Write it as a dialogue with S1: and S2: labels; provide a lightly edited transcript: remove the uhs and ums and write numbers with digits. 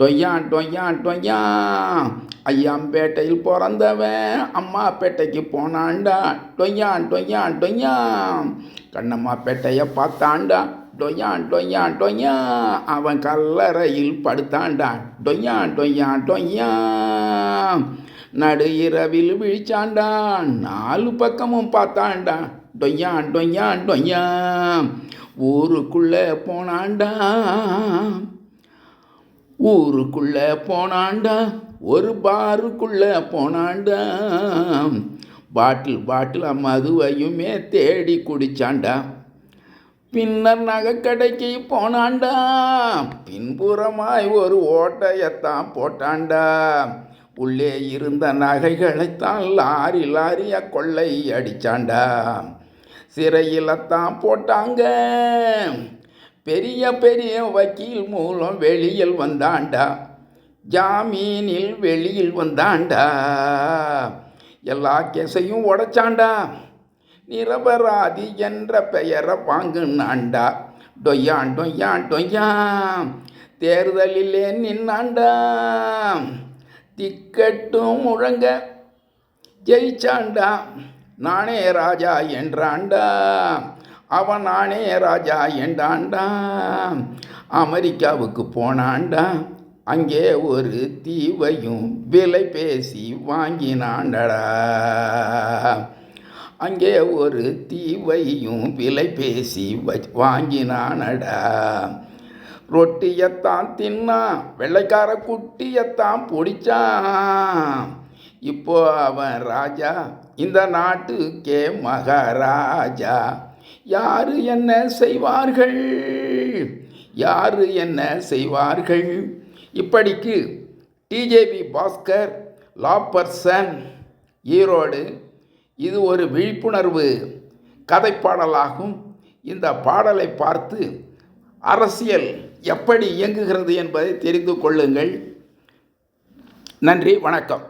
S1: டொய்யான் டொய்யான் டொய்யான் ஐயாம்பேட்டையில் பிறந்தவன் அம்மா பேட்டைக்கு போனான்டா. டொய்யான் டொய்யான் டொய்யான் கண்ணம்மா பேட்டையை பார்த்தான்டா. டொய்யான் டொய்யான் டொய்யான் அவன் கல்லறையில் படுத்தான்டா. டொய்யான் டொய்யான் டொய்யான் நடு இரவில் விழிச்சான்டா. 4 பக்கமும் பார்த்தான்டா. டொய்யான் டொய்யான் டொய்யான் ஊருக்குள்ளே போனான்டா. ஊருக்குள்ளே போனான்டா. ஒரு பாருக்குள்ளே போனான்டா. பாட்டில் மதுவையுமே தேடி குடிச்சான்டா. பின்னர் நகைக்கடைக்கு போனான்டா. பின்புறமாய் ஒரு ஓட்டையத்தான் போட்டான்டா. உள்ளே இருந்த நகைகளைத்தான் லாரியா கொள்ளை அடிச்சான்டா. சிறையில்தான் போட்டாங்க. பெரிய வக்கீல் மூலம் வெளியில் வந்தான்டா. ஜாமீனில் வெளியில் வந்தான்டா. எல்லா கேஸையும் உடைச்சான்டா. நிரபராதி என்ற பெயரை வாங்கினான்டா. டொய்யான் டொய்யான் டொய்யான் தேர்தலிலே நின்னான்டா. திக்கட்டும் முழங்க ஜெயிச்சான்டா. நானே ராஜா என்றான்டா. அவன் நானே ராஜா என்றான்டா. அமெரிக்காவுக்கு போனான்டா. அங்கே ஒரு தீவையும் விலை பேசி வாங்கினான்டா. அங்கே ஒரு தீவையும் விலை பேசி வாங்கினானடா. ரொட்டியத்தான் தின்னான். வெள்ளைக்கார குட்டியத்தான் பிடிச்சான். இப்போ அவன் ராஜா, இந்த நாட்டுக்கே மகாராஜா. யாரு என்ன செய்வார்கள்? யாரு என்ன செய்வார்கள்? இப்படிக்கு டிஜேபி பாஸ்கர், லா பர்சன், ஈரோடு. இது ஒரு விழிப்புணர்வு கதைப்பாடலாகும். இந்த பாடலை பார்த்து அரசியல் எப்படி இயங்குகிறது என்பதை தெரிந்து கொள்ளுங்கள். நன்றி, வணக்கம்.